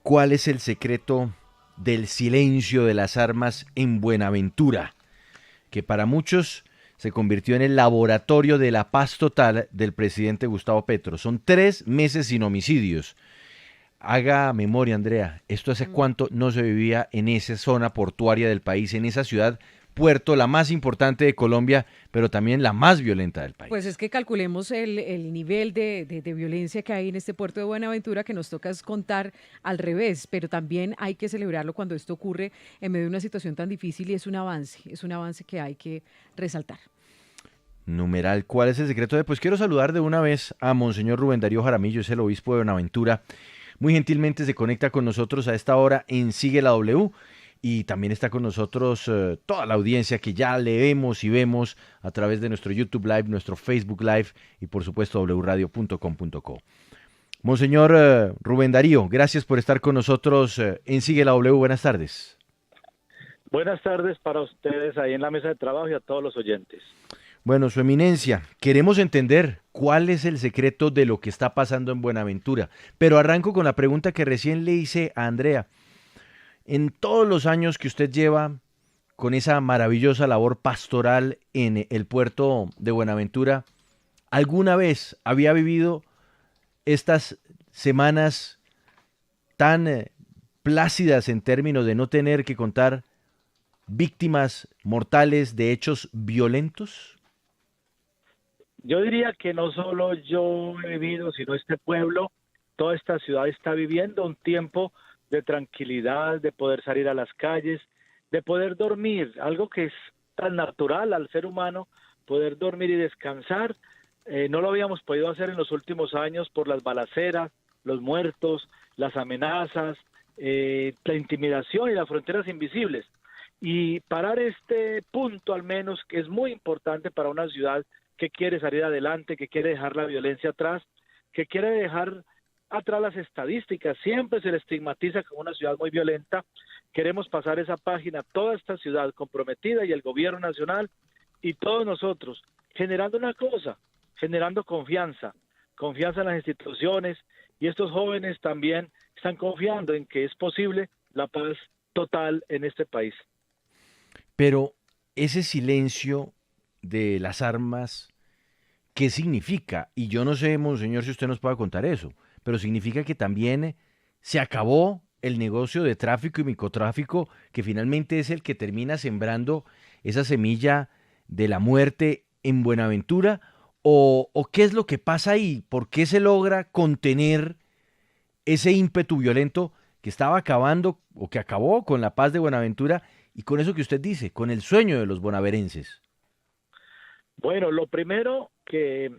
¿Cuál es el secreto del silencio de las armas en Buenaventura, que para muchos se convirtió en el laboratorio de la paz total del presidente Gustavo Petro? Son 3 meses sin homicidios. Haga memoria, Andrea, ¿esto hace Mm, cuánto no se vivía en esa zona portuaria del país, en esa ciudad puerto, la más importante de Colombia, pero también la más violenta del Pues es país? que calculemos el nivel de violencia que hay en este puerto de Buenaventura, que nos toca es contar al revés, pero también hay que celebrarlo cuando esto ocurre en medio de una situación tan difícil y es un avance que hay que resaltar. Numeral, ¿cuál es el secreto de? Pues quiero saludar de una vez a Monseñor Rubén Darío Jaramillo, es el obispo de Buenaventura. Muy gentilmente se conecta con nosotros a esta hora en Sigue la W. Y también está con nosotros toda la audiencia que ya leemos y vemos a través de nuestro YouTube Live, nuestro Facebook Live y por supuesto wradio.com.co. Monseñor Rubén Darío, gracias por estar con nosotros en Sigue la W. Buenas tardes. Buenas tardes para ustedes ahí en la mesa de trabajo y a todos los oyentes. Bueno, Su Eminencia, queremos entender cuál es el secreto de lo que está pasando en Buenaventura, pero arranco con la pregunta que recién le hice a Andrea. En todos los años que usted lleva con esa maravillosa labor pastoral en el puerto de Buenaventura, ¿alguna vez había vivido estas semanas tan plácidas en términos de no tener que contar víctimas mortales de hechos violentos? Yo diría que no solo yo he vivido, sino este pueblo, toda esta ciudad está viviendo un tiempo de tranquilidad, de poder salir a las calles, de poder dormir, algo que es tan natural al ser humano, poder dormir y descansar. No lo habíamos podido hacer en los últimos años por las balaceras, los muertos, las amenazas, la intimidación y las fronteras invisibles. Y parar este punto al menos, que es muy importante para una ciudad que quiere salir adelante, que quiere dejar la violencia atrás, que quiere dejar atrás las estadísticas. Siempre se le estigmatiza como una ciudad muy violenta. Queremos pasar esa página, toda esta ciudad comprometida y el gobierno nacional y todos nosotros, generando una cosa, generando confianza, confianza en las instituciones, y estos jóvenes también están confiando en que es posible la paz total en este país. Pero ese silencio de las armas, ¿qué significa? Y yo no sé, monseñor, si usted nos puede contar eso, pero significa que también se acabó el negocio de tráfico y microtráfico, que finalmente es el que termina sembrando esa semilla de la muerte en Buenaventura, o qué es lo que pasa ahí, por qué se logra contener ese ímpetu violento que estaba acabando o que acabó con la paz de Buenaventura y con eso que usted dice, con el sueño de los bonaverenses. Bueno, lo primero que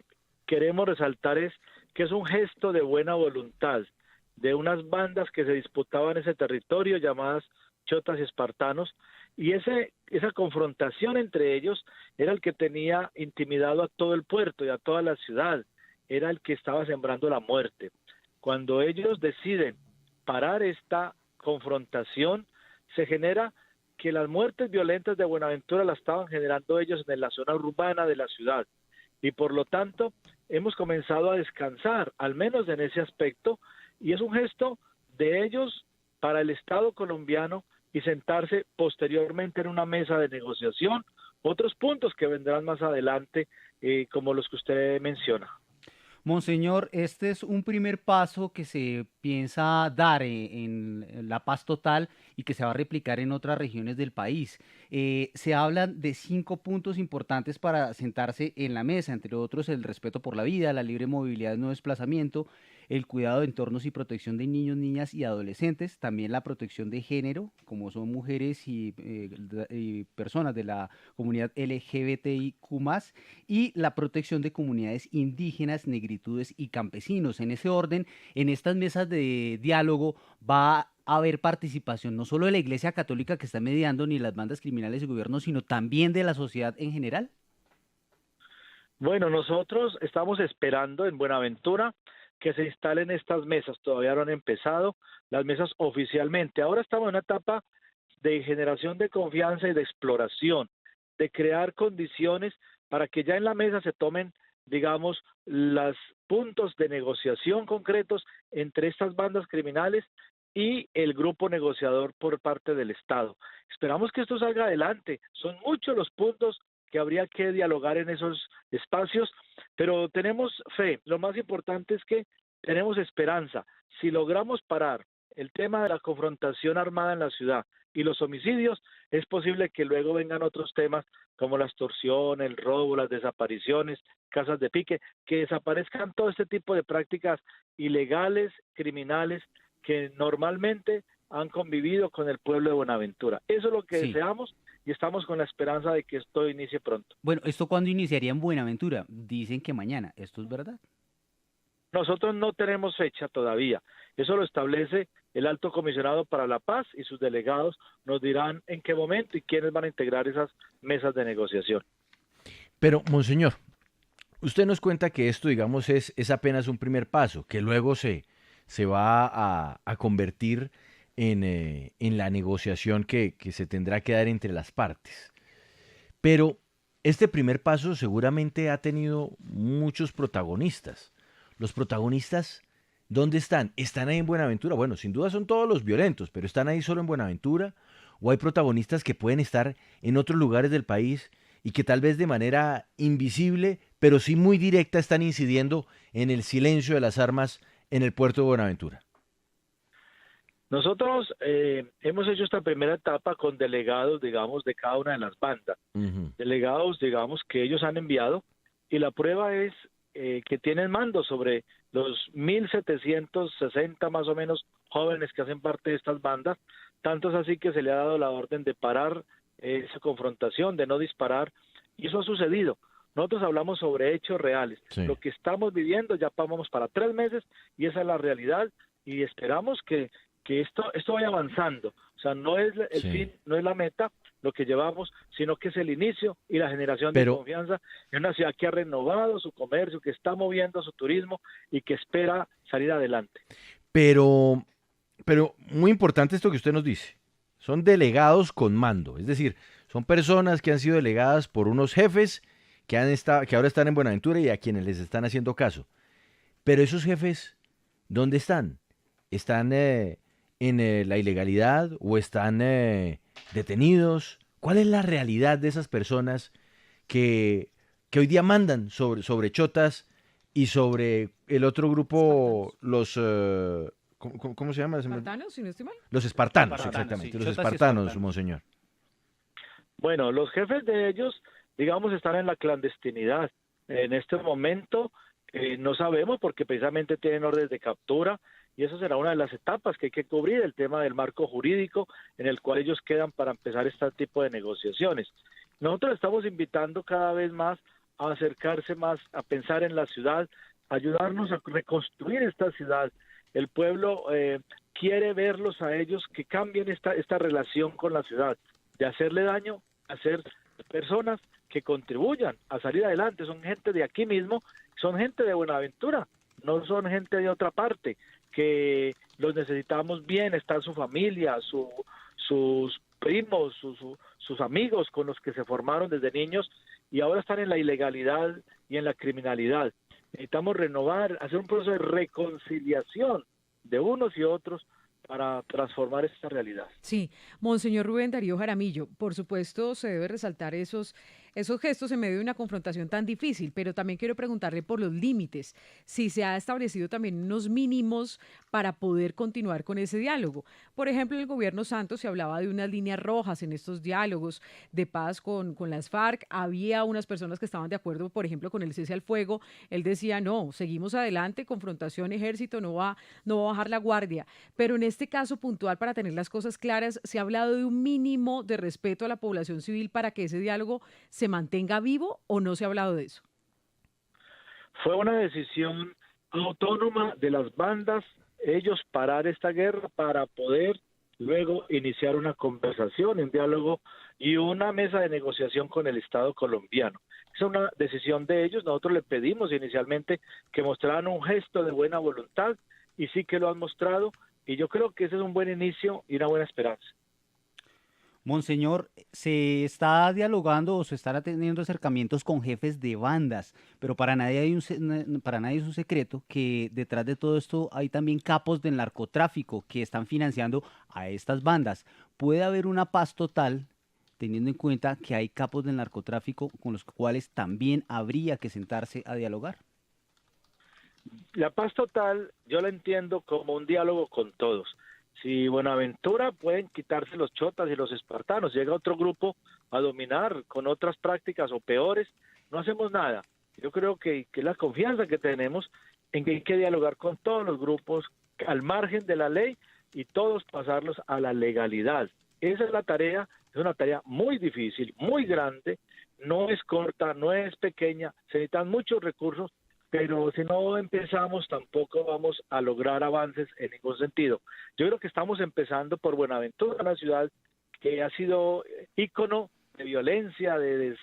queremos resaltar es que es un gesto de buena voluntad de unas bandas que se disputaban ese territorio llamadas chotas y espartanos, y esa confrontación entre ellos era el que tenía intimidado a todo el puerto y a toda la ciudad, era el que estaba sembrando la muerte. Cuando ellos deciden parar esta confrontación, se genera que las muertes violentas de Buenaventura las estaban generando ellos en la zona urbana de la ciudad, y por lo tanto hemos comenzado a descansar, al menos en ese aspecto, y es un gesto de ellos para el Estado colombiano y sentarse posteriormente en una mesa de negociación, otros puntos que vendrán más adelante, como los que usted menciona. Monseñor, este es un primer paso que se piensa dar en la paz total y que se va a replicar en otras regiones del país. Se hablan de 5 puntos importantes para sentarse en la mesa, entre otros el respeto por la vida, la libre movilidad, no desplazamiento, el cuidado de entornos y protección de niños, niñas y adolescentes, también la protección de género, como son mujeres y personas de la comunidad LGBTIQ+, y la protección de comunidades indígenas, negritudes y campesinos. En ese orden, en estas mesas de diálogo va a haber participación no solo de la Iglesia Católica que está mediando, ni las bandas criminales y gobierno, sino también de la sociedad en general. Bueno, nosotros estamos esperando en Buenaventura que se instalen estas mesas, todavía no han empezado las mesas oficialmente. Ahora estamos en una etapa de generación de confianza y de exploración, de crear condiciones para que ya en la mesa se tomen, digamos, los puntos de negociación concretos entre estas bandas criminales y el grupo negociador por parte del Estado. Esperamos que esto salga adelante. Son muchos los puntos que habría que dialogar en esos espacios, pero tenemos fe. Lo más importante es que tenemos esperanza. Si logramos parar el tema de la confrontación armada en la ciudad y los homicidios, es posible que luego vengan otros temas como la extorsión, el robo, las desapariciones, casas de pique, que desaparezcan todo este tipo de prácticas ilegales, criminales, que normalmente han convivido con el pueblo de Buenaventura. Eso es lo que Sí. deseamos y estamos con la esperanza de que esto inicie pronto. Bueno, ¿esto cuándo iniciaría en Buenaventura? Dicen que mañana. ¿Esto es verdad? Nosotros no tenemos fecha todavía. Eso lo establece el Alto Comisionado para la Paz y sus delegados nos dirán en qué momento y quiénes van a integrar esas mesas de negociación. Pero, monseñor, usted nos cuenta que esto, digamos, es apenas un primer paso, que luego se va a convertir en la negociación que se tendrá que dar entre las partes. Pero este primer paso seguramente ha tenido muchos protagonistas. Los protagonistas, ¿dónde están? ¿Están ahí en Buenaventura? Bueno, sin duda son todos los violentos, pero ¿están ahí solo en Buenaventura? ¿O hay protagonistas que pueden estar en otros lugares del país y que tal vez de manera invisible, pero sí muy directa, están incidiendo en el silencio de las armas en el puerto de Buenaventura? Nosotros hemos hecho esta primera etapa con delegados, digamos, de cada una de las bandas. Ujú. Delegados, digamos, que ellos han enviado y la prueba es que tienen mando sobre los 1.760 más o menos jóvenes que hacen parte de estas bandas. Tanto es así que se le ha dado la orden de parar esa confrontación, de no disparar, y eso ha sucedido. Nosotros hablamos sobre hechos reales. Sí. Lo que estamos viviendo ya vamos para 3 meses y esa es la realidad y esperamos que esto vaya avanzando. O sea, no es el Sí. fin, no es la meta lo que llevamos, sino que es el inicio y la generación de Pero- confianza en una ciudad que ha renovado su comercio, que está moviendo su turismo y que espera salir adelante. Pero muy importante esto que usted nos dice. Son delegados con mando, es decir, son personas que han sido delegadas por unos jefes que ahora están en Buenaventura y a quienes les están haciendo caso. Pero esos jefes, ¿dónde están? ¿Están en la ilegalidad o están detenidos? ¿Cuál es la realidad de esas personas que hoy día mandan sobre chotas y sobre el otro grupo, los... ¿cómo se llama? ¿Espartanos, si no estoy mal? Los espartanos, Espartanos, exactamente. sí, Los chotas y espartanos, espartanos. monseñor. Bueno, los jefes de ellos, digamos, están en la clandestinidad. En este momento no sabemos porque precisamente tienen órdenes de captura y eso será una de las etapas que hay que cubrir, el tema del marco jurídico en el cual ellos quedan para empezar este tipo de negociaciones. Nosotros estamos invitando cada vez más a acercarse más, a pensar en la ciudad, ayudarnos a reconstruir esta ciudad. El pueblo quiere verlos a ellos que cambien esta relación con la ciudad, de hacerle daño a ser personas que contribuyan a salir adelante. Son gente de aquí mismo, son gente de Buenaventura, no son gente de otra parte, que los necesitamos bien, está su familia, sus primos, sus amigos con los que se formaron desde niños y ahora están en la ilegalidad y en la criminalidad. Necesitamos renovar, hacer un proceso de reconciliación de unos y otros para transformar esta realidad. Sí, Monseñor Rubén Darío Jaramillo, por supuesto se debe resaltar esos gestos en medio de una confrontación tan difícil, pero también quiero preguntarle por los límites, si se ha establecido también unos mínimos para poder continuar con ese diálogo. Por ejemplo, en el gobierno Santos se hablaba de unas líneas rojas en estos diálogos de paz con las FARC. Había unas personas que estaban de acuerdo, por ejemplo, con el cese al fuego. Él decía, no, seguimos adelante, confrontación, ejército, no va a bajar la guardia. Pero en este caso puntual, para tener las cosas claras, se ha hablado de un mínimo de respeto a la población civil para que ese diálogo se mantenga vivo, ¿o no se ha hablado de eso? Fue una decisión autónoma de las bandas, ellos parar esta guerra para poder luego iniciar una conversación, un diálogo y una mesa de negociación con el Estado colombiano. Es una decisión de ellos. Nosotros le pedimos inicialmente que mostraran un gesto de buena voluntad y sí que lo han mostrado y yo creo que ese es un buen inicio y una buena esperanza. Monseñor, se está dialogando o se están teniendo acercamientos con jefes de bandas, pero para nadie para nadie es un secreto que detrás de todo esto hay también capos del narcotráfico que están financiando a estas bandas. ¿Puede haber una paz total teniendo en cuenta que hay capos del narcotráfico con los cuales también habría que sentarse a dialogar? La paz total yo la entiendo como un diálogo con todos. Si Buenaventura pueden quitarse los chotas y los espartanos, llega otro grupo a dominar con otras prácticas o peores, no hacemos nada. Yo creo que la confianza que tenemos en que hay que dialogar con todos los grupos al margen de la ley y todos pasarlos a la legalidad. Esa es la tarea, es una tarea muy difícil, muy grande, no es corta, no es pequeña, se necesitan muchos recursos, pero si no empezamos tampoco vamos a lograr avances en ningún sentido. Yo creo que estamos empezando por Buenaventura, una ciudad que ha sido ícono de violencia, de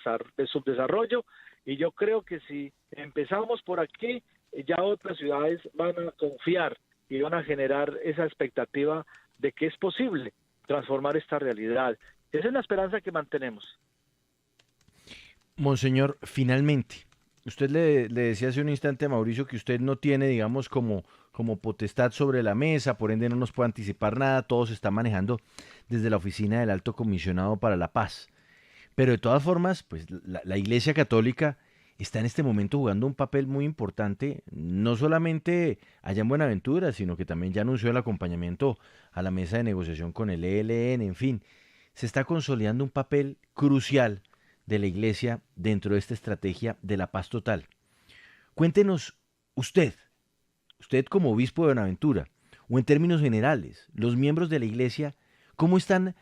subdesarrollo, y yo creo que si empezamos por aquí, ya otras ciudades van a confiar y van a generar esa expectativa de que es posible transformar esta realidad. Esa es la esperanza que mantenemos. Monseñor, finalmente, usted le decía hace un instante a Mauricio que usted no tiene, digamos, como potestad sobre la mesa, por ende no nos puede anticipar nada, todo se está manejando desde la oficina del Alto Comisionado para la Paz. Pero de todas formas, pues la Iglesia Católica está en este momento jugando un papel muy importante, no solamente allá en Buenaventura, sino que también ya anunció el acompañamiento a la mesa de negociación con el ELN, en fin, se está consolidando un papel crucial de la Iglesia dentro de esta estrategia de la paz total. Cuéntenos usted como obispo de Buenaventura, o en términos generales, los miembros de la Iglesia, ¿cómo están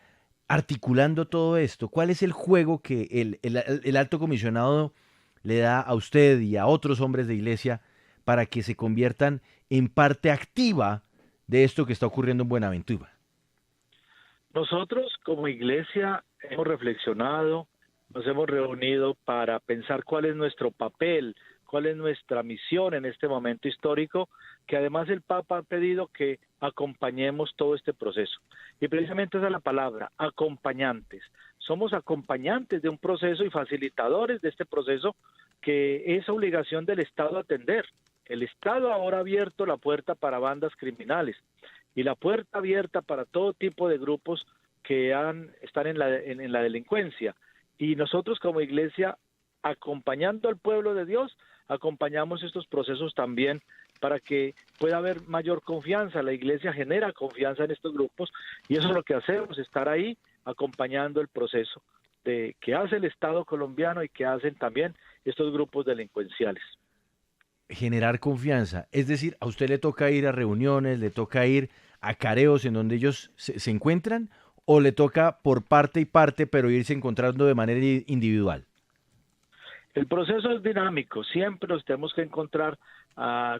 articulando todo esto? ¿Cuál es el juego que el alto comisionado le da a usted y a otros hombres de Iglesia para que se conviertan en parte activa de esto que está ocurriendo en Buenaventura? Nosotros como iglesia hemos reflexionado, nos hemos reunido para pensar cuál es nuestro papel, cuál es nuestra misión en este momento histórico, que además el Papa ha pedido que acompañemos todo este proceso. Y precisamente esa es la palabra, acompañantes. Somos acompañantes de un proceso y facilitadores de este proceso que es obligación del Estado atender. El Estado ahora ha abierto la puerta para bandas criminales y la puerta abierta para todo tipo de grupos que están en la delincuencia. Y nosotros como iglesia, acompañando al pueblo de Dios, acompañamos estos procesos también para que pueda haber mayor confianza. La iglesia genera confianza en estos grupos y eso es lo que hacemos, estar ahí acompañando el proceso que hace el Estado colombiano y que hacen también estos grupos delincuenciales. Generar confianza, es decir, a usted le toca ir a reuniones, le toca ir a careos en donde ellos se encuentran, o le toca por parte y parte, pero irse encontrando de manera individual. El proceso es dinámico, siempre nos tenemos que encontrar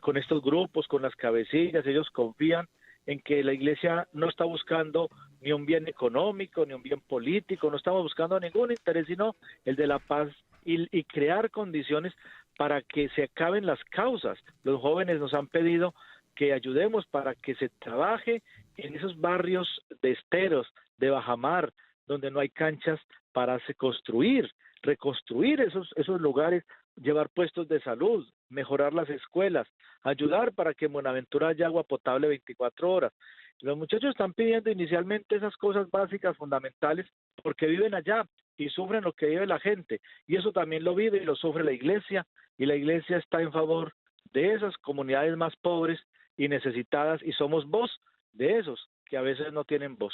con estos grupos, con las cabecillas, ellos confían en que la iglesia no está buscando ni un bien económico, ni un bien político, no estamos buscando ningún interés, sino el de la paz y crear condiciones para que se acaben las causas. Los jóvenes nos han pedido que ayudemos para que se trabaje en esos barrios de esteros, de bajamar, donde no hay canchas para construir, reconstruir esos lugares, llevar puestos de salud, mejorar las escuelas, ayudar para que en Buenaventura haya agua potable 24 horas. Los muchachos están pidiendo inicialmente esas cosas básicas, fundamentales, porque viven allá y sufren lo que vive la gente. Y eso también lo vive y lo sufre la iglesia, y la iglesia está en favor de esas comunidades más pobres y necesitadas, y somos voz de esos que a veces no tienen voz.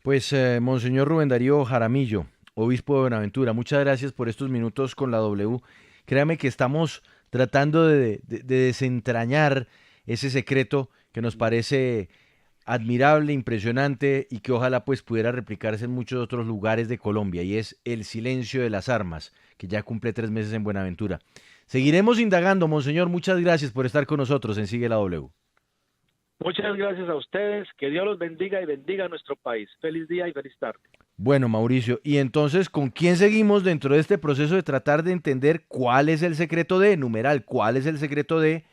Pues, Monseñor Rubén Darío Jaramillo, obispo de Buenaventura, muchas gracias por estos minutos con la W. Créame que estamos tratando de desentrañar ese secreto que nos parece admirable, impresionante y que ojalá pues pudiera replicarse en muchos otros lugares de Colombia, y es el silencio de las armas, que ya cumple 3 meses en Buenaventura. Seguiremos indagando, Monseñor, muchas gracias por estar con nosotros en Sigue la W. Muchas gracias a ustedes, que Dios los bendiga y bendiga a nuestro país. Feliz día y feliz tarde. Bueno, Mauricio, y entonces, ¿con quién seguimos dentro de este proceso de tratar de entender cuál es el secreto de, numeral, cuál es el secreto de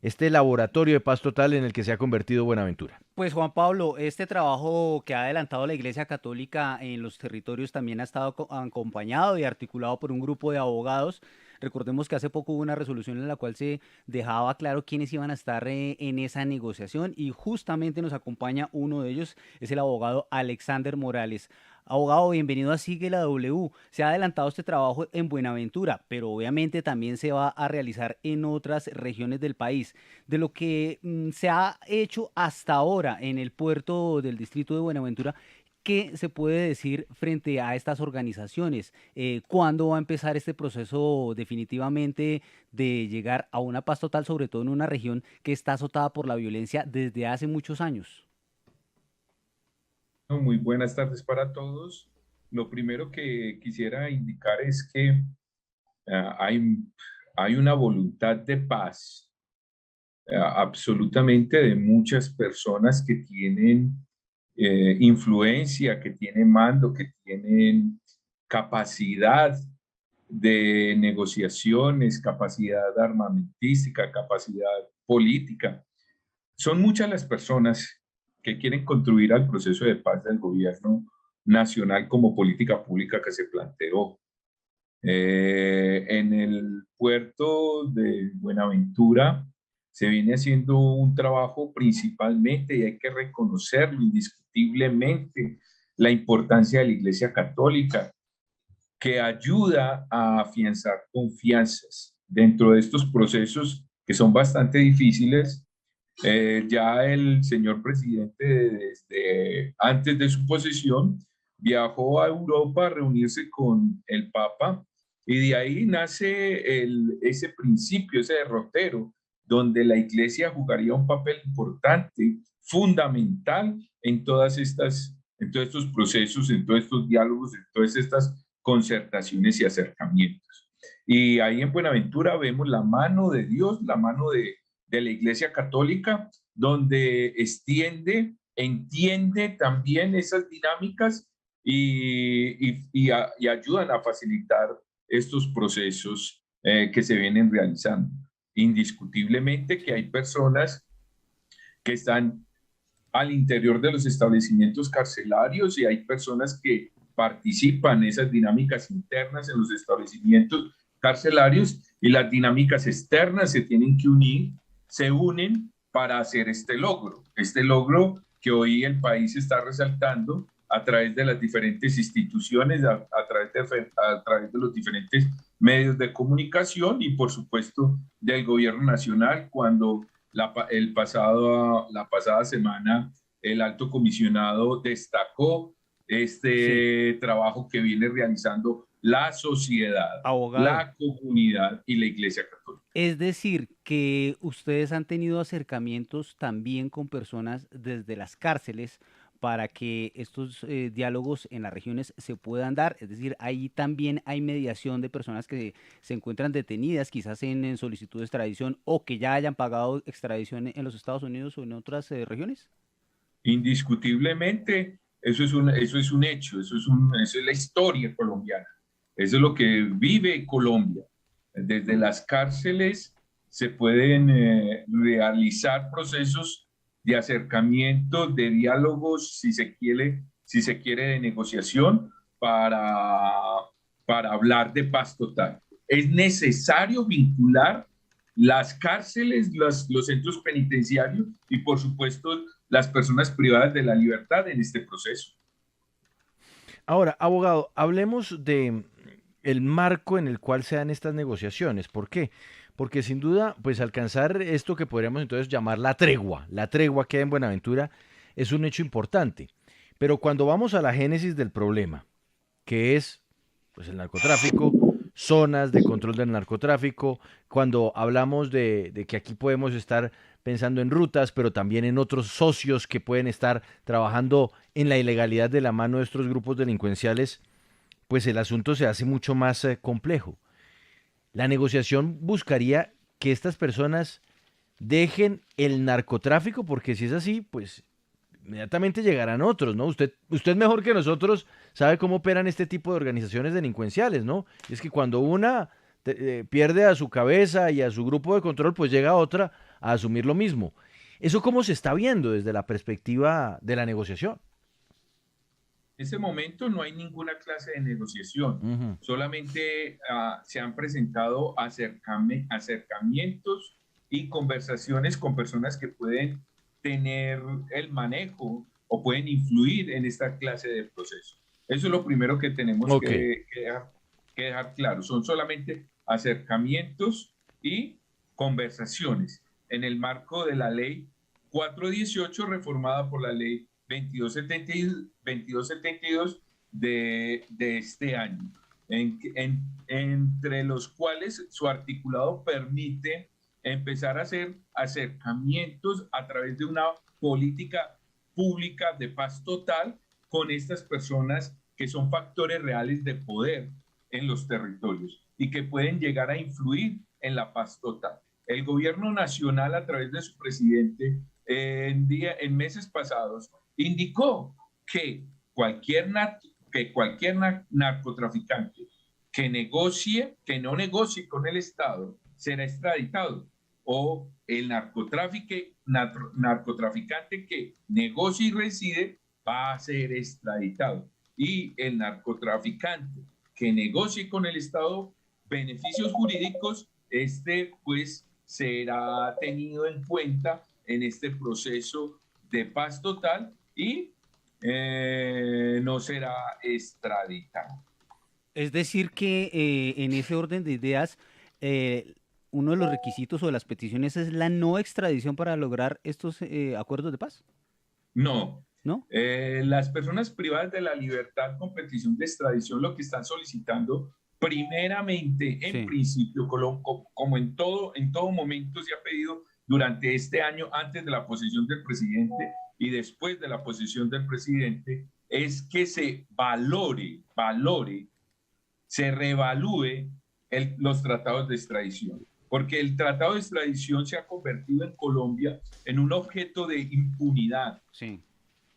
este laboratorio de paz total en el que se ha convertido Buenaventura? Pues Juan Pablo, este trabajo que ha adelantado la Iglesia Católica en los territorios también ha estado acompañado y articulado por un grupo de abogados. Recordemos que hace poco hubo una resolución en la cual se dejaba claro quiénes iban a estar en esa negociación y justamente nos acompaña uno de ellos, es el abogado Alexander Morales. Abogado, bienvenido a Sigue la W. Se ha adelantado este trabajo en Buenaventura, pero obviamente también se va a realizar en otras regiones del país. De lo que se ha hecho hasta ahora en el puerto del distrito de Buenaventura, ¿qué se puede decir frente a estas organizaciones? ¿Cuándo va a empezar este proceso definitivamente de llegar a una paz total, sobre todo en una región que está azotada por la violencia desde hace muchos años? Muy buenas tardes para todos. Lo primero que quisiera indicar es que ah, hay, hay una voluntad de paz absolutamente de muchas personas que tienen influencia, que tienen mando, que tienen capacidad de negociaciones, capacidad armamentística, capacidad política. Son muchas las personas que quieren contribuir al proceso de paz del gobierno nacional como política pública que se planteó. En el puerto de Buenaventura se viene haciendo un trabajo principalmente, y hay que reconocerlo indiscutiblemente, la importancia de la Iglesia Católica, que ayuda a afianzar confianzas dentro de estos procesos que son bastante difíciles. Ya el señor presidente, desde antes de su posesión, viajó a Europa a reunirse con el Papa y de ahí nace ese principio, ese derrotero, donde la Iglesia jugaría un papel importante, fundamental en en todos estos procesos, en todos estos diálogos, en todas estas concertaciones y acercamientos. Y ahí en Buenaventura vemos la mano de Dios, la mano de la Iglesia Católica, donde extiende, entiende también esas dinámicas y ayudan a facilitar estos procesos que se vienen realizando. Indiscutiblemente que hay personas que están al interior de los establecimientos carcelarios y hay personas que participan en esas dinámicas internas en los establecimientos carcelarios y las dinámicas externas se tienen que unir, se unen para hacer este logro que hoy el país está resaltando a través de las diferentes instituciones, a través de los diferentes medios de comunicación y por supuesto del gobierno nacional cuando la pasada semana el alto comisionado destacó este trabajo que viene realizando la sociedad, Abogado. la comunidad y la Iglesia Católica. Es decir, que ustedes han tenido acercamientos también con personas desde las cárceles para que estos diálogos en las regiones se puedan dar. Es decir, ahí también hay mediación de personas que se encuentran detenidas, quizás en solicitud de extradición o que ya hayan pagado extradición en los Estados Unidos o en otras regiones. Indiscutiblemente, eso es un hecho, eso es la historia colombiana. Eso es lo que vive Colombia. Desde las cárceles se pueden realizar procesos de acercamiento, de diálogos, si se quiere, de negociación para hablar de paz total. Es necesario vincular las cárceles, los centros penitenciarios y, por supuesto, las personas privadas de la libertad en este proceso. Ahora, abogado, hablemos de el marco en el cual se dan estas negociaciones. ¿Por qué? Porque sin duda, pues alcanzar esto que podríamos entonces llamar la tregua que hay en Buenaventura, es un hecho importante. Pero cuando vamos a la génesis del problema, que es pues el narcotráfico, zonas de control del narcotráfico, cuando hablamos de que aquí podemos estar pensando en rutas, pero también en otros socios que pueden estar trabajando en la ilegalidad de la mano de estos grupos delincuenciales, pues el asunto se hace mucho más complejo. La negociación buscaría que estas personas dejen el narcotráfico, porque si es así, pues inmediatamente llegarán otros, ¿no? Usted mejor que nosotros sabe cómo operan este tipo de organizaciones delincuenciales, ¿no? Es que cuando una pierde a su cabeza y a su grupo de control, pues llega otra a asumir lo mismo. ¿Eso cómo se está viendo desde la perspectiva de la negociación? En este momento no hay ninguna clase de negociación, Ujú. solamente se han presentado acercamientos y conversaciones con personas que pueden tener el manejo o pueden influir en esta clase de proceso. Eso es lo primero que tenemos Ok, que dejar claro. Son solamente acercamientos y conversaciones en el marco de la ley 418 reformada por la ley 2272 de este año, entre los cuales su articulado permite empezar a hacer acercamientos a través de una política pública de paz total con estas personas que son factores reales de poder en los territorios y que pueden llegar a influir en la paz total. El gobierno nacional, a través de su presidente, en meses pasados, indicó que cualquier narcotraficante que no negocie con el Estado, será extraditado. O el narcotraficante que negocie y reside va a ser extraditado. Y el narcotraficante que negocie con el Estado beneficios jurídicos, pues será tenido en cuenta en este proceso de paz total y no será extraditado. Es decir, que en ese orden de ideas, eh, uno de los requisitos o de las peticiones es la no extradición para lograr estos acuerdos de paz, No. ¿no? Las personas privadas de la libertad con petición de extradición lo que están solicitando primeramente, en Sí. principio, como en todo momento se ha pedido durante este año, antes de la posesión del presidente y después de la posesión del presidente, es que se valore, se reevalúe los tratados de extradición, porque el tratado de extradición se ha convertido en Colombia en un objeto de impunidad. Sí.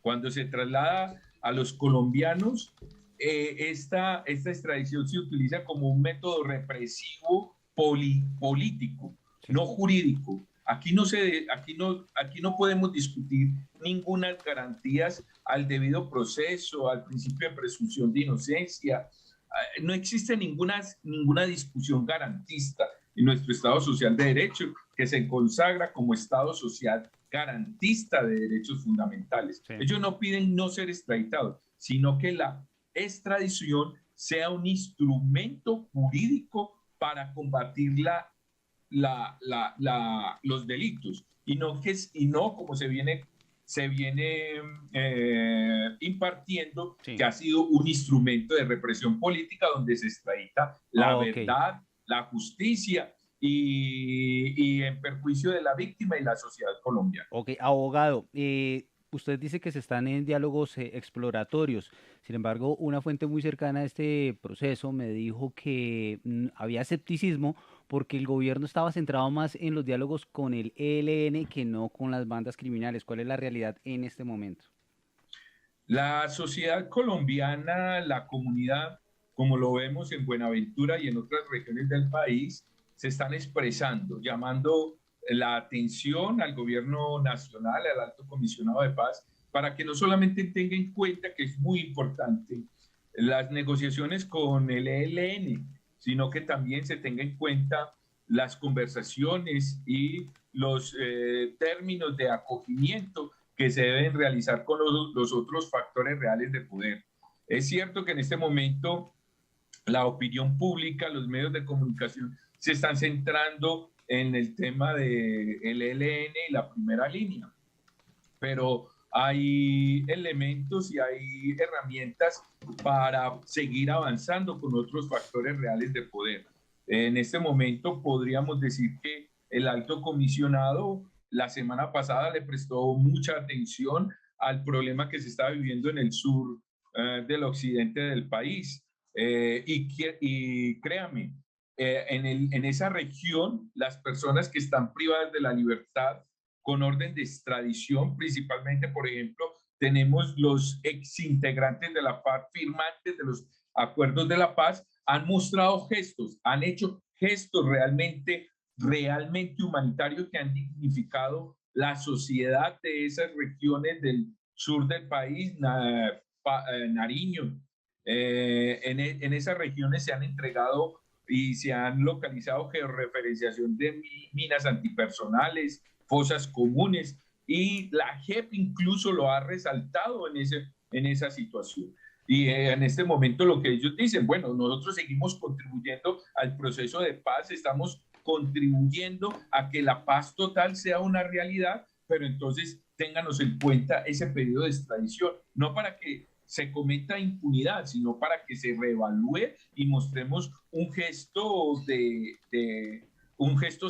Cuando se traslada a los colombianos, esta extradición se utiliza como un método represivo político, Sí. no jurídico. Aquí no podemos discutir ninguna garantías al debido proceso, al principio de presunción de inocencia. No existe ninguna discusión garantista en nuestro Estado Social de Derecho, que se consagra como Estado Social garantista de derechos fundamentales. Sí. Ellos no piden no ser extraditados, sino que la extradición sea un instrumento jurídico para combatir los delitos y no como se viene impartiendo, Sí. que ha sido un instrumento de represión política donde se extradita la Ok. verdad, la justicia y en perjuicio de la víctima y la sociedad colombiana. Ok, abogado, usted dice que se están en diálogos exploratorios. Sin embargo, una fuente muy cercana a este proceso me dijo que había escepticismo porque el gobierno estaba centrado más en los diálogos con el ELN que no con las bandas criminales. ¿Cuál es la realidad en este momento? La sociedad colombiana, la comunidad, como lo vemos en Buenaventura y en otras regiones del país, se están expresando, llamando la atención al gobierno nacional, al alto comisionado de paz, para que no solamente tenga en cuenta que es muy importante las negociaciones con el ELN, sino que también se tenga en cuenta las conversaciones y los términos de acogimiento que se deben realizar con los otros factores reales de poder. Es cierto que en este momento la opinión pública, los medios de comunicación se están centrando en el tema del ELN y la primera línea, pero hay elementos y hay herramientas para seguir avanzando con otros factores reales de poder. En este momento podríamos decir que el alto comisionado la semana pasada le prestó mucha atención al problema que se está viviendo en el sur del occidente del país. Y créame, en esa región, las personas que están privadas de la libertad con orden de extradición, principalmente, por ejemplo, tenemos los exintegrantes de la paz, firmantes de los acuerdos de la paz, han mostrado gestos, han hecho gestos realmente realmente humanitarios que han dignificado la sociedad de esas regiones del sur del país, Nariño. En esas regiones se han entregado y se han localizado georreferenciación de minas antipersonales, fosas comunes, y la JEP incluso lo ha resaltado en esa situación. Y en este momento lo que ellos dicen, bueno, nosotros seguimos contribuyendo al proceso de paz, estamos contribuyendo a que la paz total sea una realidad, pero entonces ténganos en cuenta ese pedido de extradición, no para que se cometa impunidad, sino para que se reevalúe y mostremos un gesto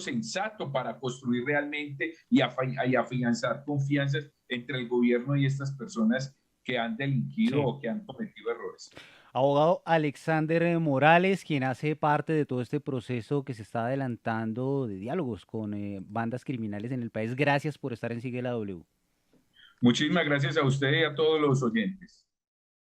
sensato para construir realmente y afianzar confianzas entre el gobierno y estas personas que han delinquido Sí. o que han cometido errores. Abogado Alexander Morales, quien hace parte de todo este proceso que se está adelantando de diálogos con bandas criminales en el país. Gracias por estar en Sigue la W. Muchísimas gracias a usted y a todos los oyentes.